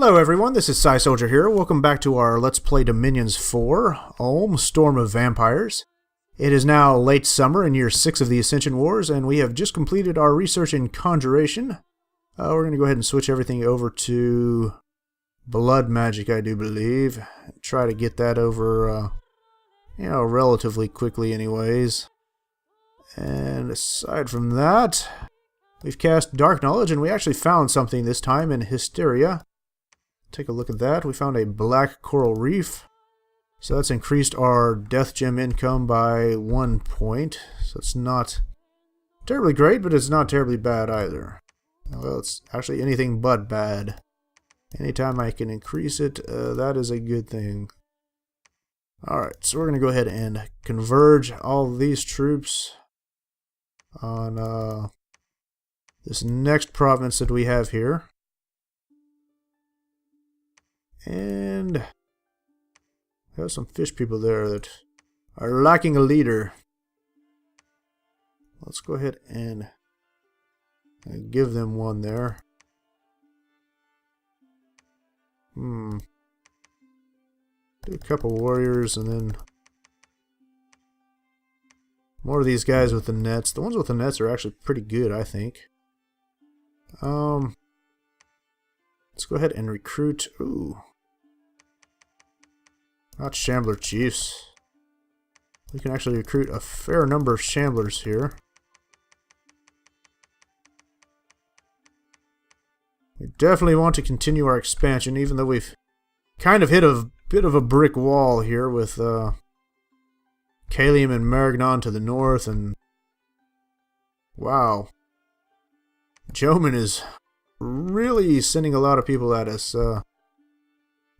Hello everyone, this is Soldier here. Welcome back to our Let's Play Dominions 4, Ulm, Storm of Vampires. It is now late summer in year 6 of the Ascension Wars, and we have just completed our research in Conjuration. We're going to go ahead and switch everything over to Blood Magic, I do believe. Try to get that over, relatively quickly anyways. And aside from that, we've cast Dark Knowledge, and we actually found something this time in Hysteria. Take a look at that. We found a black coral reef. So that's increased our death gem income by 1 point. So it's not terribly great, but it's not terribly bad either. Well, it's actually anything but bad. Anytime I can increase it, that is a good thing. Alright, so we're going to go ahead and converge all these troops on this next province that we have here. And there's some fish people there that are lacking a leader. Let's go ahead and give them one there. Do a couple warriors and then more of these guys with the nets. The ones with the nets are actually pretty good, I think. Let's go ahead and recruit. Ooh. Not Shambler Chiefs. We can actually recruit a fair number of Shamblers here. We definitely want to continue our expansion, even though we've kind of hit a bit of a brick wall here with Kalium and Maragnon to the north, and wow. Joman is really sending a lot of people at us.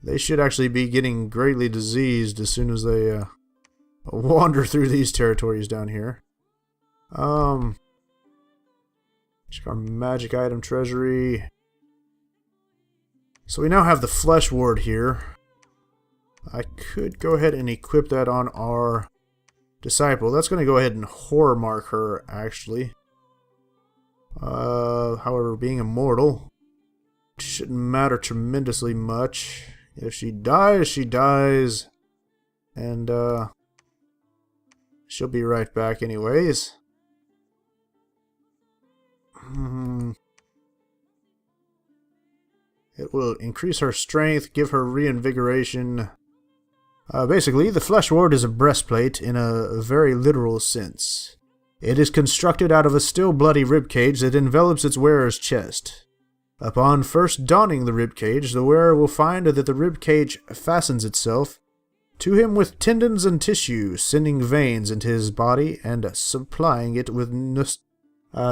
They should actually be getting greatly diseased as soon as they wander through these territories down here. Check our magic item treasury. So we now have the Flesh Ward here. I could go ahead and equip that on our disciple. That's going to go ahead and horror mark her, actually. However, being immortal shouldn't matter tremendously much. If she dies, she dies. And, she'll be right back anyways. It will increase her strength, give her reinvigoration. Basically, the Flesh Ward is a breastplate in a very literal sense. It is constructed out of a still bloody ribcage that envelops its wearer's chest. Upon first donning the ribcage, the wearer will find that the ribcage fastens itself to him with tendons and tissue, sending veins into his body and supplying it with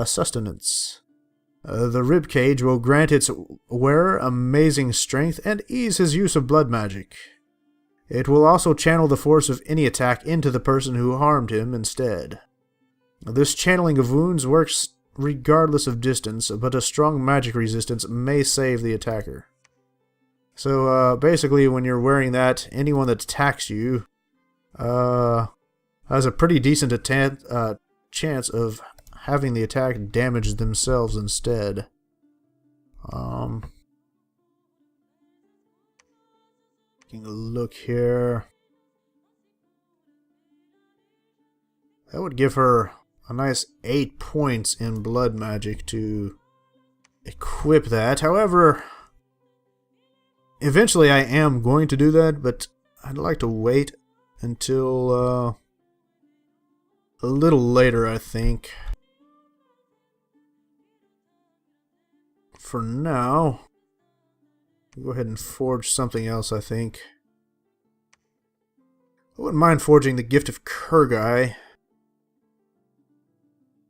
sustenance. The ribcage will grant its wearer amazing strength and ease his use of blood magic. It will also channel the force of any attack into the person who harmed him instead. This channeling of wounds works regardless of distance, but a strong magic resistance may save the attacker. So basically when you're wearing that, anyone that attacks you has a pretty decent chance of having the attack damage themselves instead. Taking a look here. That would give her a nice 8 points in blood magic to equip that. However, eventually I am going to do that, but I'd like to wait until a little later, I think. For now, we'll go ahead and forge something else, I think. I wouldn't mind forging the Gift of Kurgai.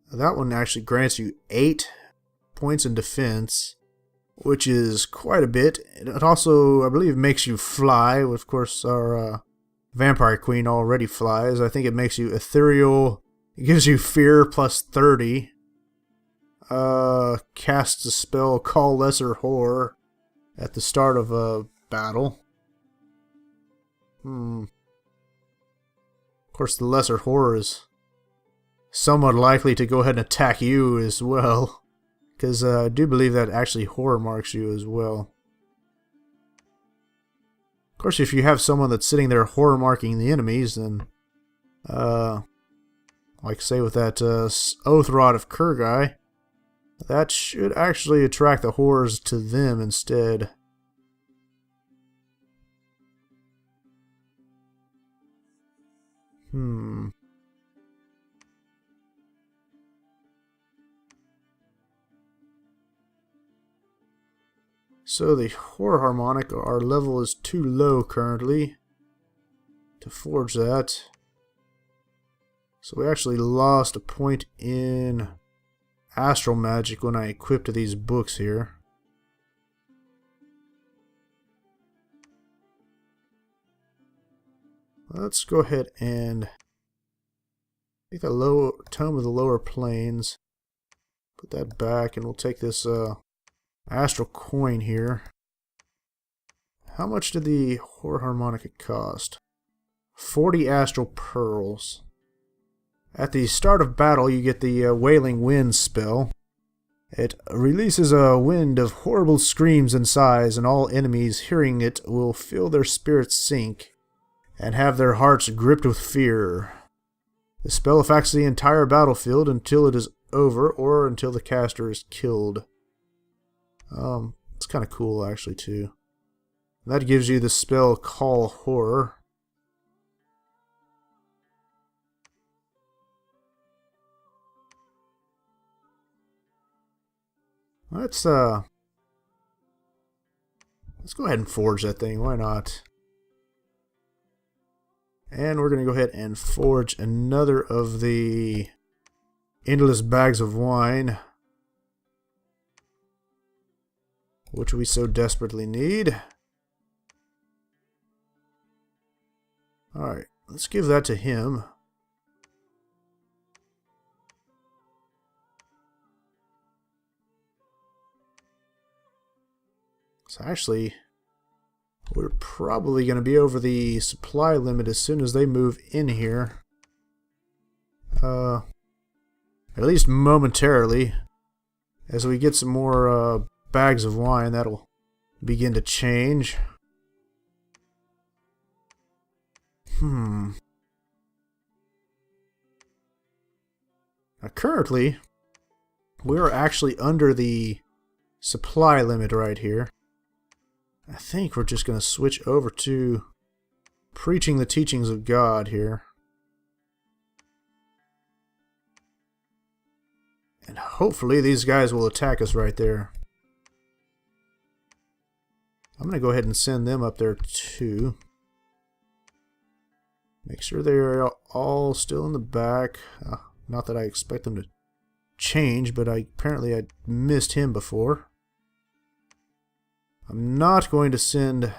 That one actually grants you 8 points in defense, which is quite a bit. It also, I believe, makes you fly. Of course, our Vampire Queen already flies. I think it makes you ethereal. It gives you fear plus 30. Casts a spell, Call Lesser Horror, at the start of a battle. Of course, the Lesser Horror is somewhat likely to go ahead and attack you as well. Because I do believe that actually horror marks you as well. Of course, if you have someone that's sitting there horror marking the enemies, then, like say with that Oath Rod of Kurgai, that should actually attract the horrors to them instead. So the Horror Harmonic, our level is too low currently to forge that. So we actually lost a point in Astral Magic when I equipped these books here. Let's go ahead and take the Tome of the Lower Planes, put that back, and we'll take this Astral Coin here. How much did the Horror Harmonica cost? 40 Astral Pearls. At the start of battle, you get the Wailing Wind spell. It releases a wind of horrible screams and sighs, and all enemies hearing it will feel their spirits sink and have their hearts gripped with fear. The spell affects the entire battlefield until it is over, or until the caster is killed. It's kind of cool, actually, too. That gives you the spell Call Horror. Let's go ahead and forge that thing. Why not? And we're going to go ahead and forge another of the Endless Bags of Wine, which we so desperately need. Alright, let's give that to him. So actually, we're probably going to be over the supply limit as soon as they move in here. At least momentarily. As we get some more bags of wine, that'll begin to change. Now currently, we're actually under the supply limit right here. I think we're just going to switch over to preaching the teachings of God here. And hopefully these guys will attack us right there. I'm going to go ahead and send them up there too. Make sure they're all still in the back. Not that I expect them to change, but apparently I missed him before. I'm not going to send...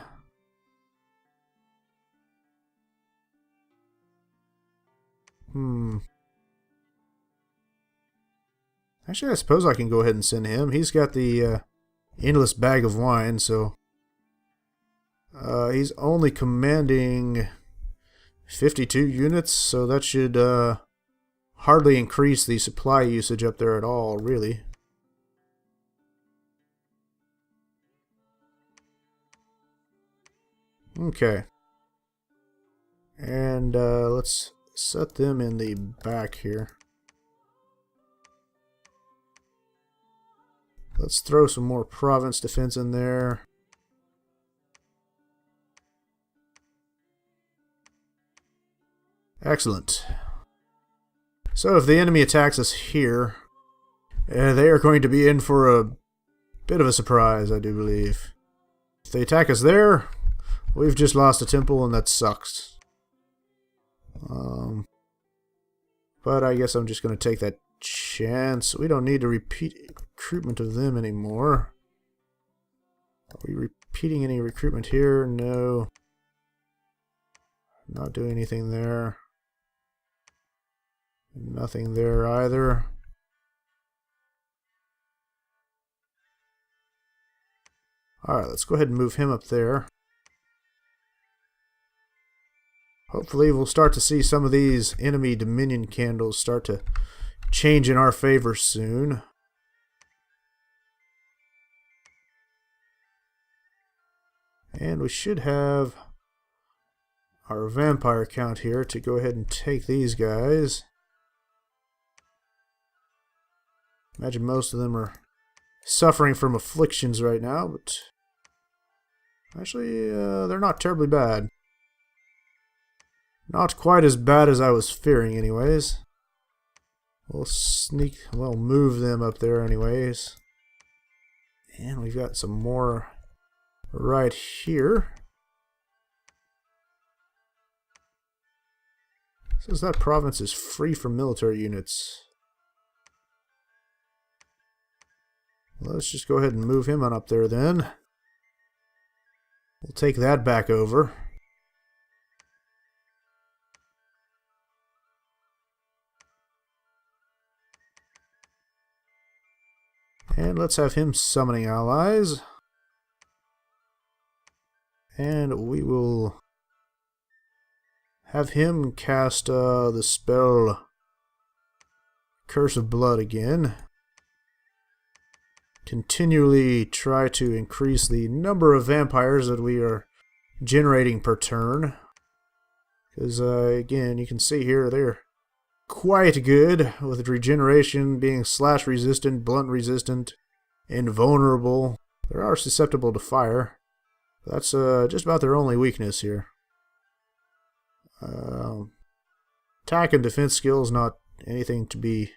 Actually, I suppose I can go ahead and send him. He's got the Endless Bag of Wine, so... he's only commanding 52 units, so that should hardly increase the supply usage up there at all, really. Okay. And let's set them in the back here. Let's throw some more province defense in there. Excellent. So if the enemy attacks us here, they are going to be in for a bit of a surprise, I do believe. If they attack us there, we've just lost a temple, and that sucks. But I guess I'm just going to take that chance. We don't need to repeat recruitment of them anymore. Are we repeating any recruitment here? No. Not doing anything there. Nothing there either. Alright, let's go ahead and move him up there. Hopefully we'll start to see some of these enemy Dominion candles start to change in our favor soon. And we should have our vampire count here to go ahead and take these guys. Imagine most of them are suffering from afflictions right now, but actually they're not terribly bad. Not quite as bad as I was fearing anyways. We'll move them up there anyways. And we've got some more right here. Says that province is free from military units. Let's just go ahead and move him on up there then. We'll take that back over. And let's have him summoning allies. And we will have him cast the spell Curse of Blood again. Continually try to increase the number of vampires that we are generating per turn. Because, again, you can see here they're quite good, with regeneration being slash resistant, blunt resistant, invulnerable. They are susceptible to fire. That's just about their only weakness here. Attack and defense skills, not anything to be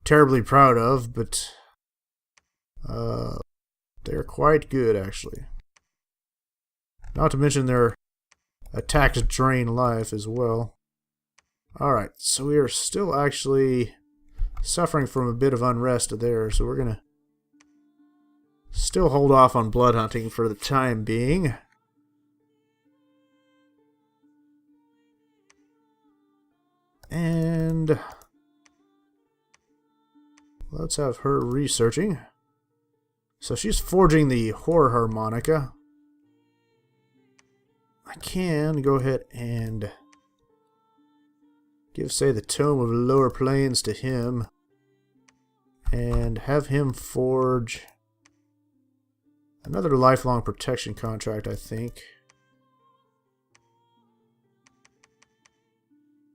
terribly proud of, but they're quite good actually. Not to mention their attacks drain life as well. Alright, so we are still actually suffering from a bit of unrest there, so we're gonna still hold off on blood hunting for the time being. And let's have her researching. So she's forging the horror harmonica. I can go ahead and give, say, the Tome of Lower Planes to him. And have him forge another lifelong protection contract, I think.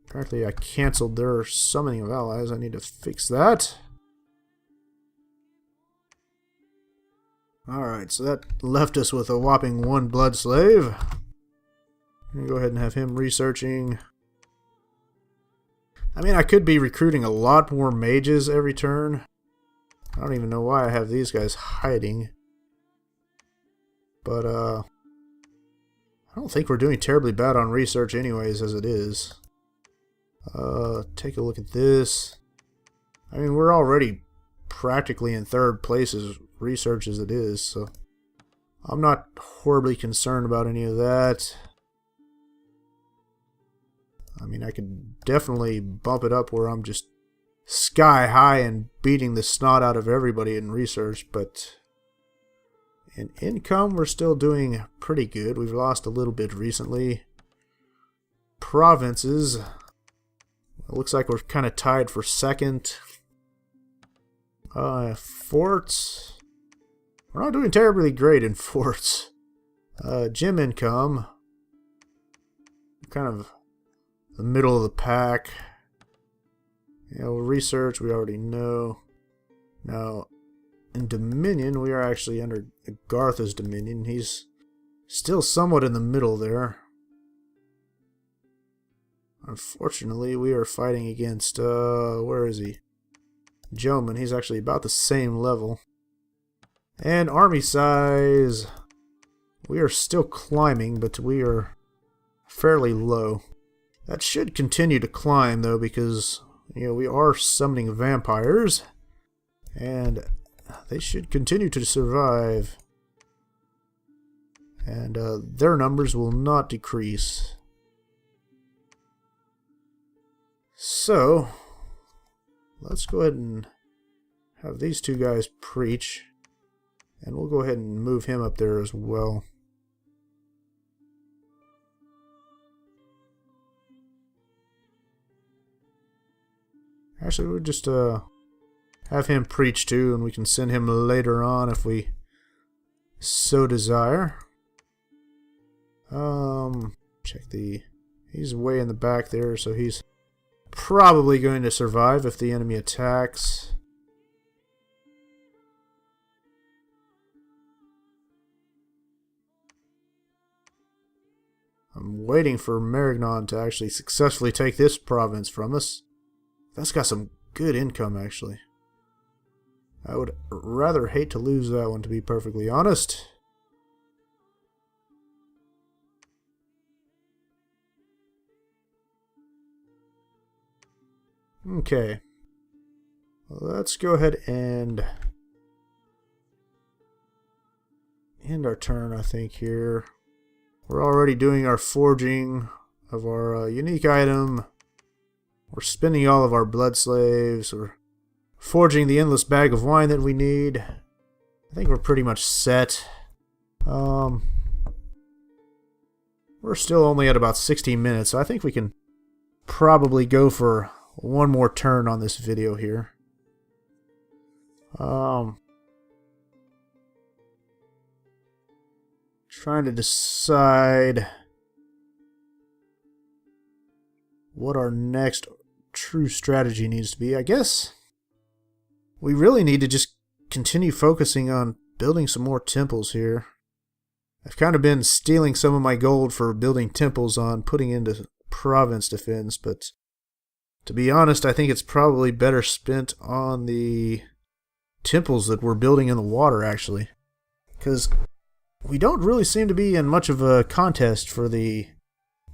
Apparently I canceled their summoning of allies. I need to fix that. Alright, so that left us with a whopping 1 blood slave. I'm going to go ahead and have him researching. I mean, I could be recruiting a lot more mages every turn. I don't even know why I have these guys hiding. But, I don't think we're doing terribly bad on research anyways, as it is. Take a look at this. I mean, we're already practically in 3rd place as research as it is, so I'm not horribly concerned about any of that. I mean, I could definitely bump it up where I'm just sky high and beating the snot out of everybody in research, but in income we're still doing pretty good. We've lost a little bit recently. Provinces, it looks like we're kind of tied for 2nd. Forts, we're not doing terribly great in forts. Gym income, kind of the middle of the pack. You know, research we already know. Now, in Dominion, we are actually under Gartha's Dominion. He's still somewhat in the middle there. Unfortunately, we are fighting against, where is he? Jomon. He's actually about the same level. And army size, we are still climbing, but we are fairly low. That should continue to climb, though, because, you know, we are summoning vampires, and they should continue to survive. And their numbers will not decrease. So, let's go ahead and have these 2 guys preach. And we'll go ahead and move him up there as well. Actually, we'll just have him preach too, and we can send him later on if we so desire. Check the... He's way in the back there, so he's probably going to survive if the enemy attacks. I'm waiting for Marignan to actually successfully take this province from us. That's got some good income, actually. I would rather hate to lose that one, to be perfectly honest. Okay. Let's go ahead and end our turn, I think, here. We're already doing our forging of our unique item. We're spending all of our blood slaves. We're forging the endless bag of wine that we need. I think we're pretty much set. We're still only at about 16 minutes, so I think we can probably go for one more turn on this video here. Trying to decide what our next true strategy needs to be. I guess we really need to just continue focusing on building some more temples here. I've kind of been stealing some of my gold for building temples on putting into province defense, but to be honest, I think it's probably better spent on the temples that we're building in the water, actually. Because we don't really seem to be in much of a contest for the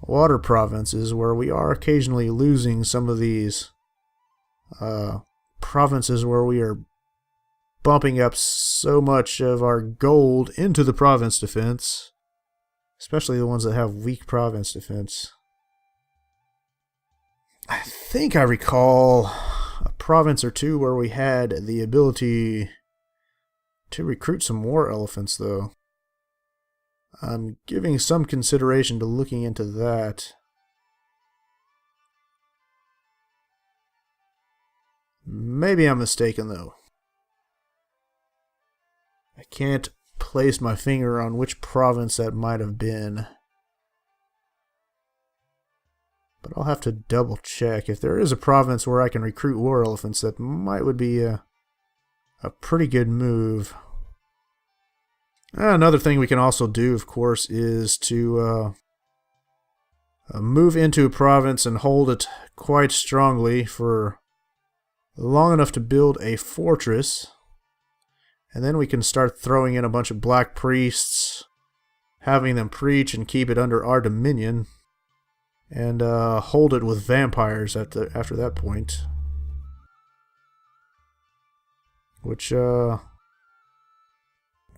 water provinces, where we are occasionally losing some of these provinces where we are bumping up so much of our gold into the province defense, especially the ones that have weak province defense. I think I recall a province or two where we had the ability to recruit some war elephants, though. I'm giving some consideration to looking into that. Maybe I'm mistaken, though. I can't place my finger on which province that might have been. But I'll have to double check. If there is a province where I can recruit war elephants, that would be a pretty good move. Another thing we can also do, of course, is to move into a province and hold it quite strongly for long enough to build a fortress. And then we can start throwing in a bunch of black priests, having them preach and keep it under our dominion, and hold it with vampires after that point. Which, yeah,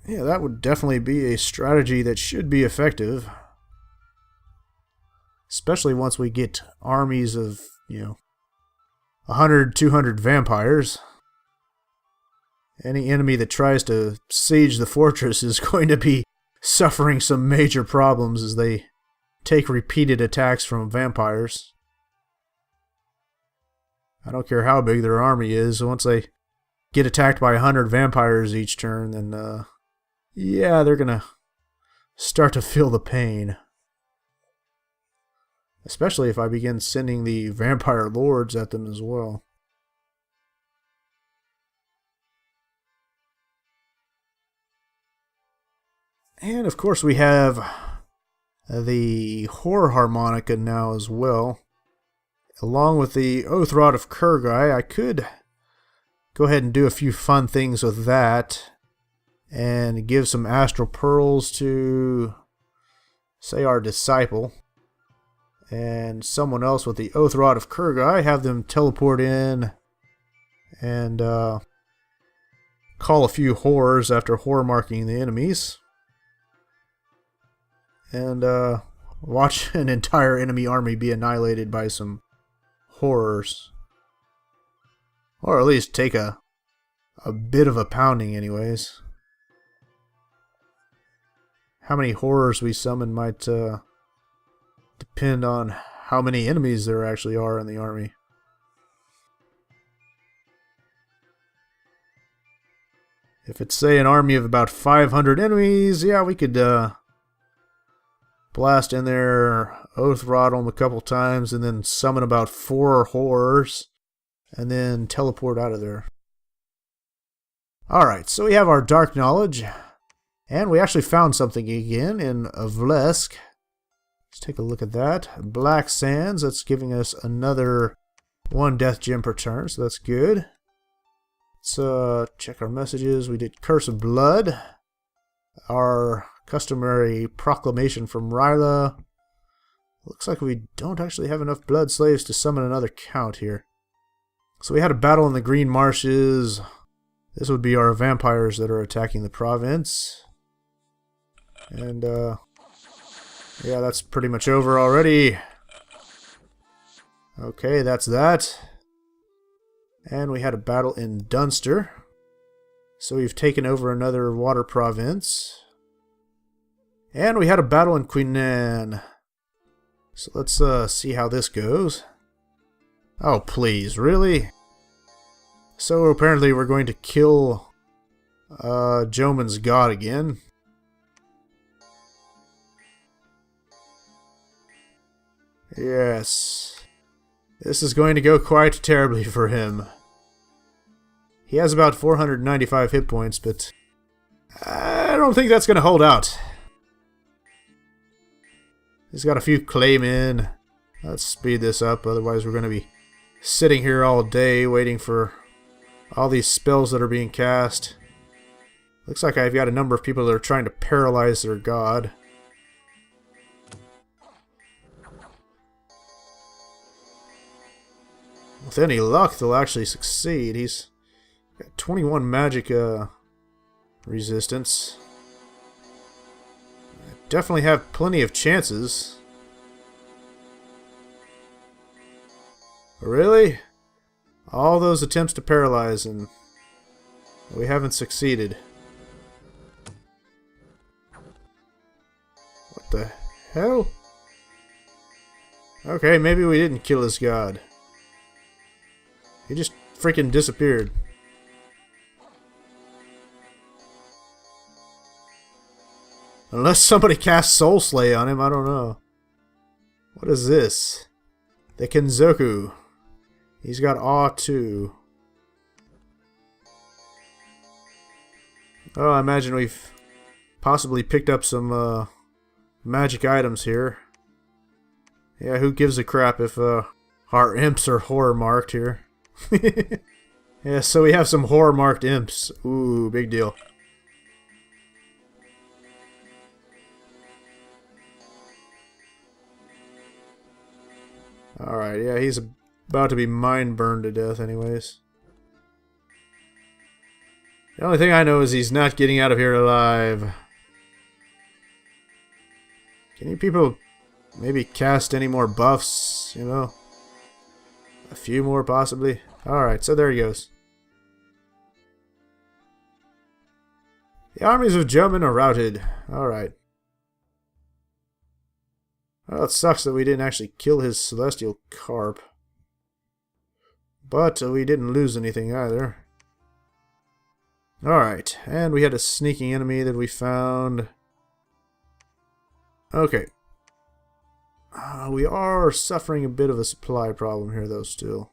that would definitely be a strategy that should be effective. Especially once we get armies of, 100, 200 vampires. Any enemy that tries to siege the fortress is going to be suffering some major problems as they take repeated attacks from vampires. I don't care how big their army is, once they get attacked by 100 vampires each turn, then, yeah, they're gonna start to feel the pain. Especially if I begin sending the vampire lords at them as well. And of course we have the Horror Harmonica now as well. Along with the Oath Rod of Kurgai, I could go ahead and do a few fun things with that. And give some Astral Pearls to, say, our Disciple. And someone else with the Oath Rod of Kurgai, have them teleport in and call a few horrors after horror marking the enemies. And watch an entire enemy army be annihilated by some horrors. Or at least take a bit of a pounding anyways. How many horrors we summon might depend on how many enemies there actually are in the army. If it's, say, an army of about 500 enemies, yeah, we could blast in there oath rot him a couple times, and then summon about 4 horrors, and then teleport out of there. Alright, so we have our dark knowledge, and we actually found something again in Vlesk. Let's take a look at that. Black Sands, that's giving us another 1 death gem per turn, so that's good. Let's check our messages. We did Curse of Blood. Our customary proclamation from Ryla. Looks like we don't actually have enough blood slaves to summon another count here. So we had a battle in the Green Marshes. This would be our vampires that are attacking the province. And, yeah, that's pretty much over already. Okay, that's that. And we had a battle in Dunster. So we've taken over another water province. And we had a battle in Queenan. So let's see how this goes. Oh, please, really? So apparently we're going to kill Joman's god again. Yes. This is going to go quite terribly for him. He has about 495 hit points, but I don't think that's going to hold out. He's got a few claim-in. Let's speed this up, otherwise we're going to be sitting here all day waiting for all these spells that are being cast. Looks like I've got a number of people that are trying to paralyze their god. With any luck, they'll actually succeed. He's got 21 magic resistance. I definitely have plenty of chances. Really? All those attempts to paralyze and we haven't succeeded. What the hell? Okay, maybe we didn't kill his god. He just freaking disappeared. Unless somebody cast Soul Slay on him, I don't know. What is this? The Kenzoku. He's got Awe too. Oh, I imagine we've possibly picked up some magic items here. Yeah, who gives a crap if our imps are horror marked here? Yeah, so we have some horror marked imps. Ooh, big deal. Alright, yeah, he's about to be mind burned to death anyways. The only thing I know is he's not getting out of here alive. Can you people maybe cast any more buffs, you know? A few more possibly? Alright, so there he goes. The armies of Joman are routed. Alright. Well, it sucks that we didn't actually kill his celestial carp. But we didn't lose anything either. Alright, and we had a sneaking enemy that we found. Okay. We are suffering a bit of a supply problem here though still.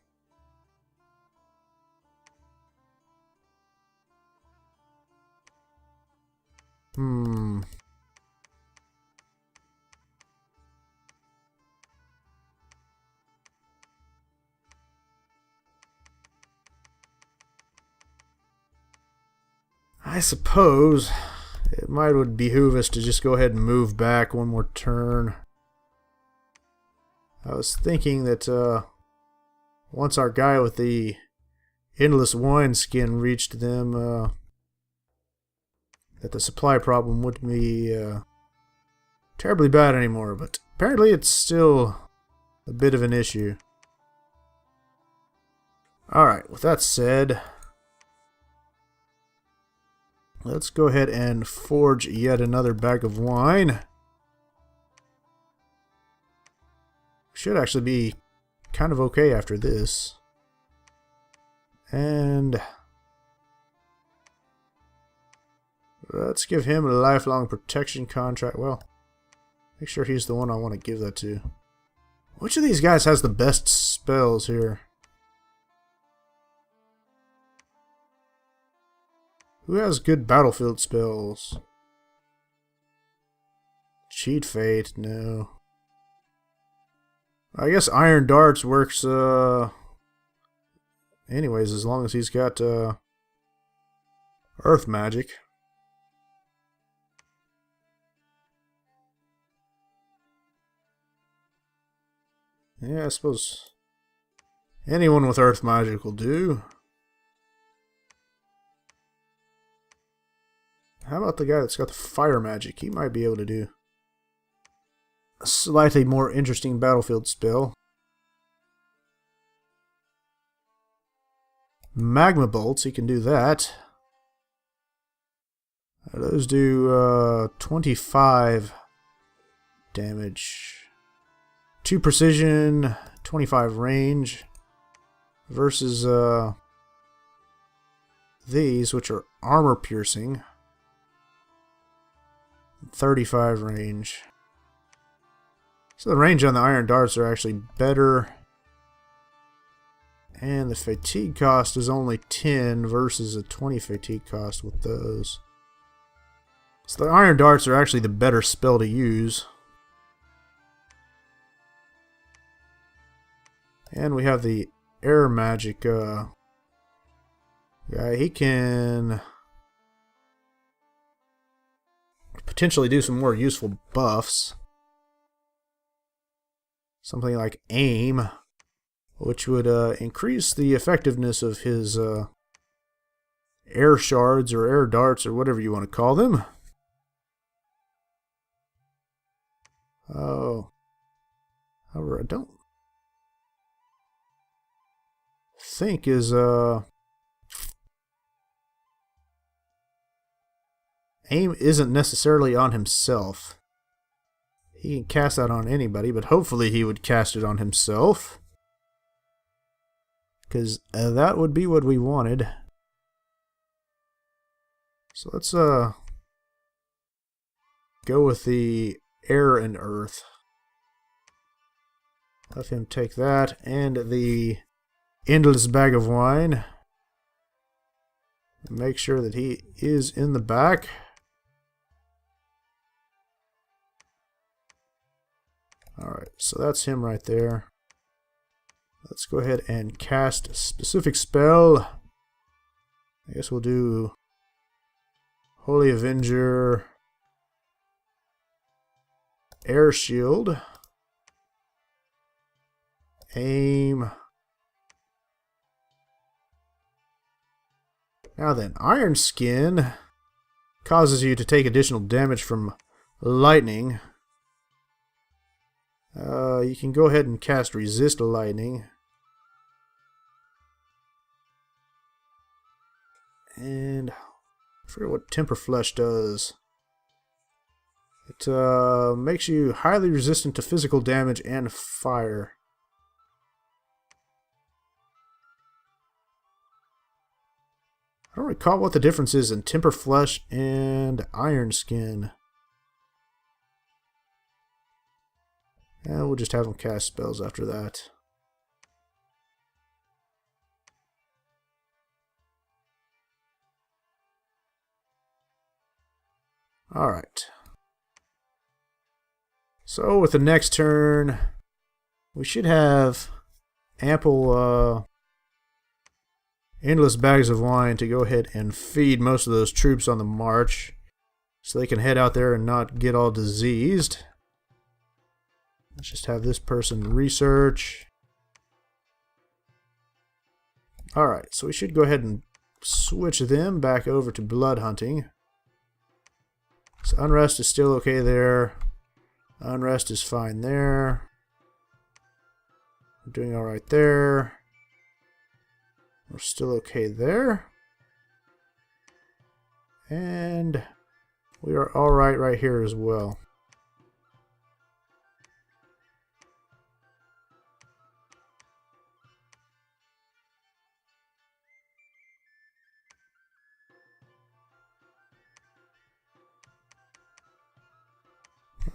I suppose it might would behoove us to just go ahead and move back one more turn. I was thinking that once our guy with the endless wineskin reached them, that the supply problem wouldn't be terribly bad anymore, but apparently it's still a bit of an issue. Alright, with that said, let's go ahead and forge yet another bag of wine. Should actually be kind of okay after this. And let's give him a lifelong protection contract. Well, Make sure he's the one I want to give that to. Which of these guys has the best spells here? Who has good battlefield spells? Cheat Fate, no. I guess Iron Darts works, anyways, as long as he's got, Earth Magic. Yeah, I suppose anyone with Earth Magic will do. How about the guy that's got the Fire Magic? He might be able to do a slightly more interesting battlefield spell. Magma Bolts, he can do that. Those do 25 damage. 2 precision, 25 range. Versus these, which are armor piercing. 35 range. So the range on the Iron Darts are actually better. And the fatigue cost is only 10 versus a 20 fatigue cost with those. So the Iron Darts are actually the better spell to use. And we have the Air Magic guy. He can potentially do some more useful buffs. Something like Aim, which would increase the effectiveness of his air shards or air darts or whatever you want to call them. Oh. However, I don't think his aim isn't necessarily on himself. He can cast that on anybody, but hopefully he would cast it on himself. Because that would be what we wanted. So let's go with the Air and Earth. Let him take that and the Endless Bag of Wine. Make sure that he is in the back. Alright, so that's him right there. Let's go ahead and cast a specific spell. I guess we'll do Holy Avenger, Air Shield, Aim. Now then, Iron Skin causes you to take additional damage from lightning. You can go ahead and cast Resist Lightning. And I forget what Temper Flesh does. It makes you highly resistant to physical damage and fire. I don't recall what the difference is in Temper Flesh and Iron Skin. And we'll just have him cast spells after that. Alright. So with the next turn, we should have ample endless bags of wine to go ahead and feed most of those troops on the march so they can head out there and not get all diseased. Let's just have this person research. Alright, so we should go ahead and switch them back over to blood hunting. So unrest is still okay there. Unrest is fine there. We're doing alright there. We're still okay there. And we are alright right here as well.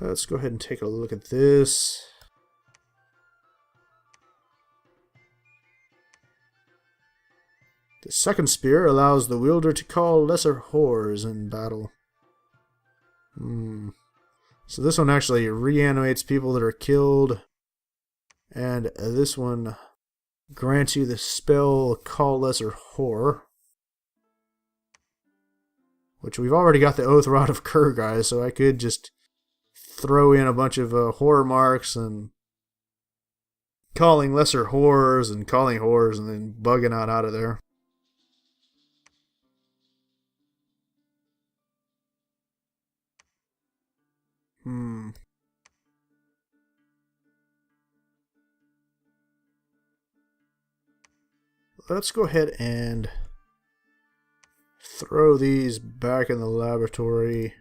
Let's go ahead and take a look at this. The second spear allows the wielder to call lesser horrors in battle. So this one actually reanimates people that are killed. And this one grants you the spell Call Lesser Horror. Which we've already got the Oath Rod of Kurgai, so I could just throw in a bunch of horror marks and calling lesser horrors and calling horrors and then bugging out of there. Let's go ahead and throw these back in the laboratory.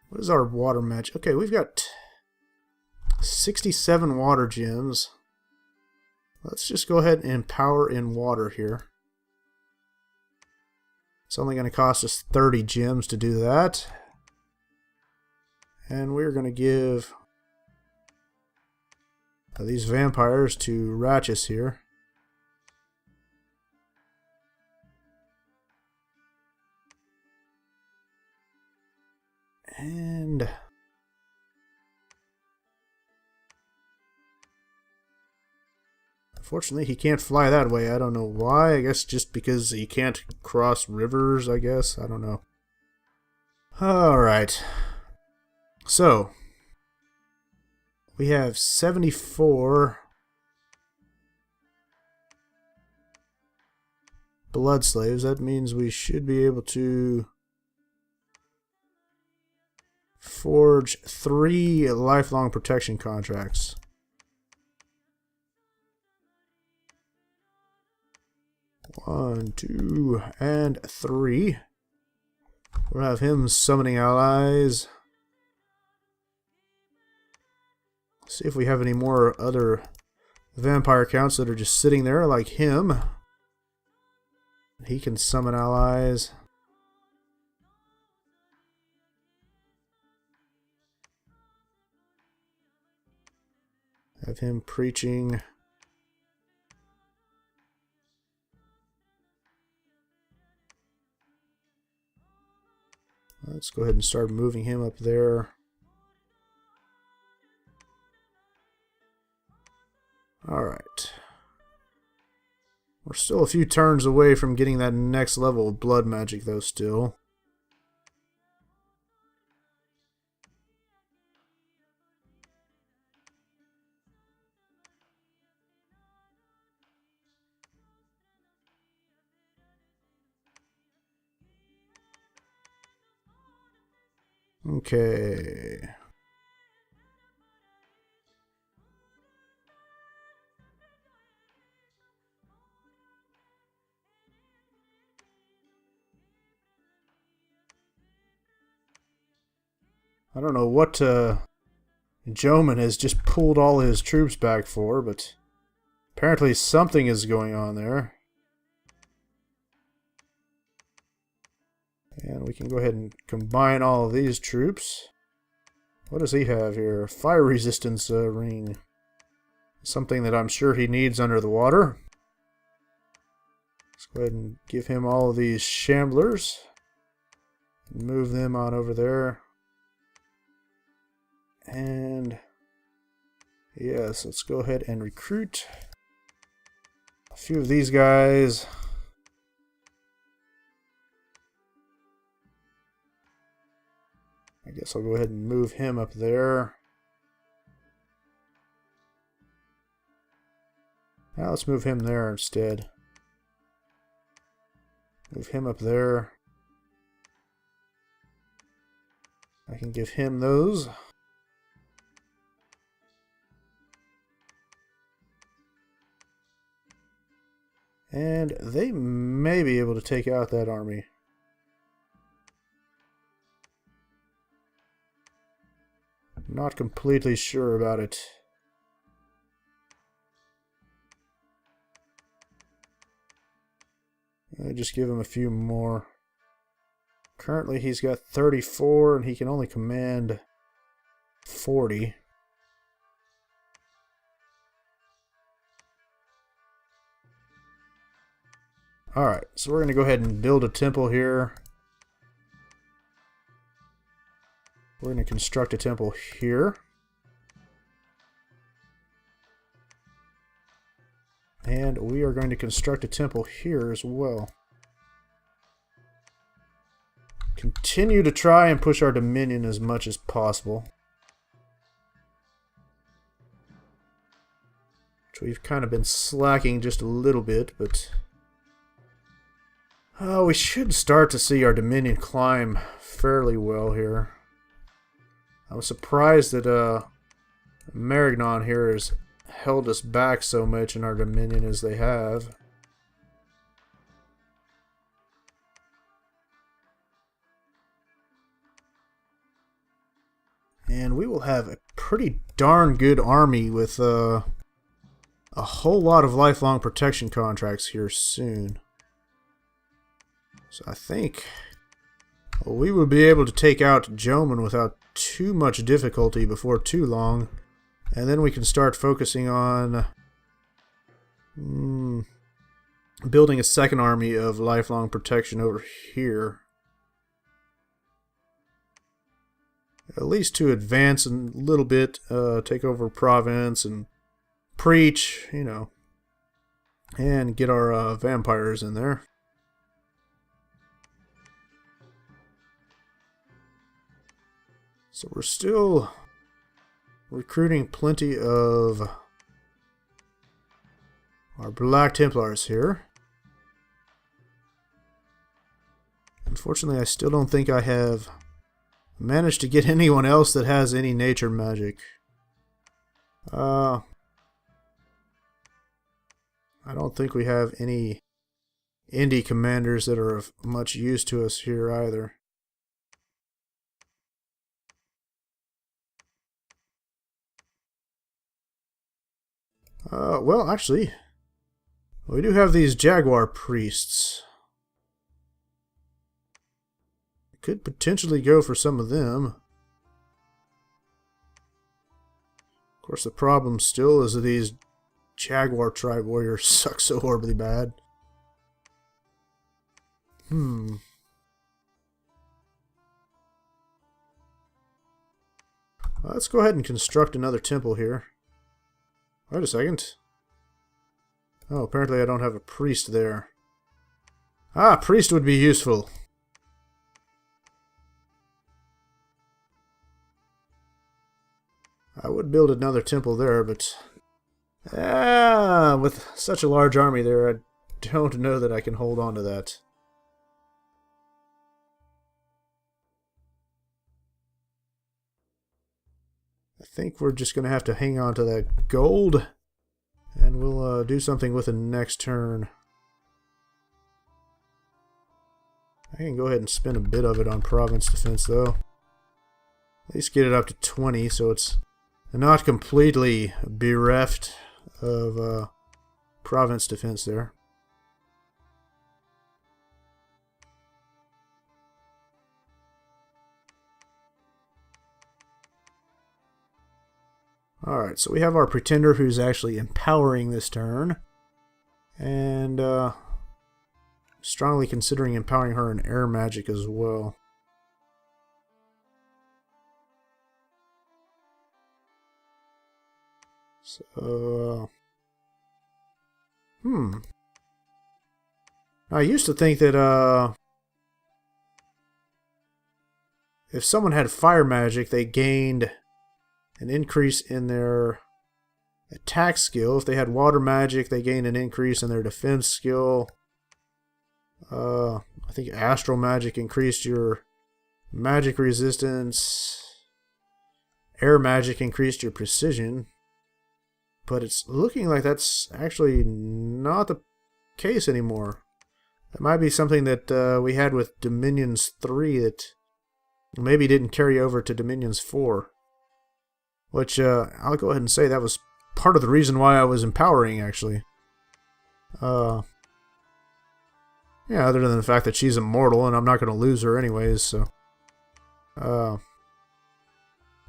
What is our water match? Okay, we've got 67 water gems. Let's just go ahead and power in water here. It's only going to cost us 30 gems to do that. And we're going to give these vampires to Ratchus here. And unfortunately, he can't fly that way. I don't know why. I guess just because he can't cross rivers, I guess. I don't know. Alright. So, we have 74 blood slaves. That means we should be able to forge 3 lifelong protection contracts. One, 2, and 3. We'll have him summoning allies. See if we have any more other vampire counts that are just sitting there like him. He can summon allies. Have him preaching. Let's go ahead and start moving him up there. Alright. We're still a few turns away from getting that next level of blood magic though still. Okay. I don't know what Joman has just pulled all his troops back for, but apparently something is going on there. And we can go ahead and combine all of these troops. What does he have here? Fire resistance ring. Something that I'm sure he needs under the water. Let's go ahead and give him all of these shamblers. Move them on over there. And yes, let's go ahead and recruit a few of these guys. I guess I'll go ahead and move him up there. Now let's move him there instead. Move him up there. I can give him those. And they may be able to take out that army. Not completely sure about it. Just give him a few more. Currently he's got 34 and he can only command 40. Alright, so we're going to go ahead and build a temple here. We're going to construct a temple here. And we are going to construct a temple here as well. Continue to try and push our dominion as much as possible. Which we've kind of been slacking just a little bit, but we should start to see our dominion climb fairly well here. I was surprised that Marignon here has held us back so much in our dominion as they have. And we will have a pretty darn good army with a whole lot of lifelong protection contracts here soon. So I think we will be able to take out Jomon without too much difficulty before too long. And then we can start focusing on building a second army of lifelong protection over here. At least to advance a little bit, take over Provence and preach, you know, and get our vampires in there. So we're still recruiting plenty of our Black Templars here. Unfortunately, I still don't think I have managed to get anyone else that has any nature magic. I don't think we have any indie commanders that are of much use to us here either. Well, actually, we do have these Jaguar priests. Could potentially go for some of them. Of course, the problem still is that these Jaguar tribe warriors suck so horribly bad. Let's go ahead and construct another temple here. Wait a second. Oh, apparently I don't have a priest there. Ah, priest would be useful. I would build another temple there, but with such a large army there, I don't know that I can hold on to that. I think we're just going to have to hang on to that gold, and we'll do something with the next turn. I can go ahead and spend a bit of it on province defense, though. At least get it up to 20, so it's not completely bereft of province defense there. Alright, so we have our pretender who's actually empowering this turn. And strongly considering empowering her in air magic as well. So, I used to think that if someone had fire magic, they gained an increase in their attack skill. If they had water magic, they gained an increase in their defense skill. I think astral magic increased your magic resistance. Air magic increased your precision. But it's looking like that's actually not the case anymore. That might be something that we had with Dominions 3 that maybe didn't carry over to Dominions 4. Which, I'll go ahead and say that was part of the reason why I was empowering, actually. Yeah, other than the fact that she's immortal and I'm not going to lose her anyways, so...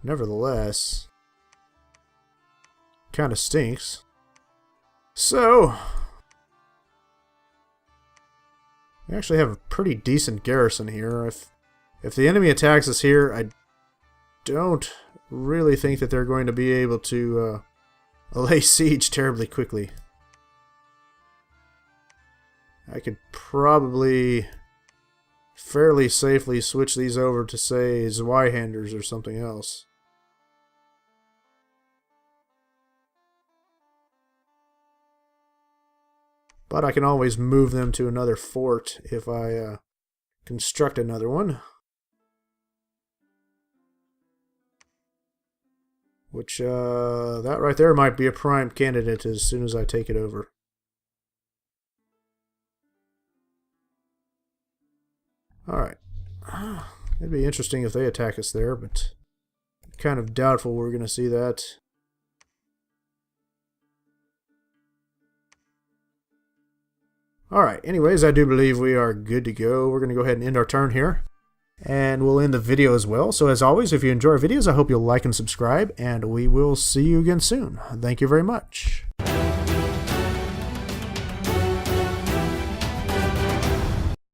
nevertheless... kind of stinks. So... we actually have a pretty decent garrison here. If the enemy attacks us here, I don't really think that they're going to be able to lay siege terribly quickly. I could probably fairly safely switch these over to, say, Zweihanders or something else. But I can always move them to another fort if I construct another one. Which, that right there might be a prime candidate as soon as I take it over. Alright. It'd be interesting if they attack us there, but kind of doubtful we're going to see that. Alright, anyways, I do believe we are good to go. We're going to go ahead and end our turn here. And we'll end the video as well. So as always, if you enjoy our videos, I hope you'll like and subscribe, and we will see you again soon. Thank you very much.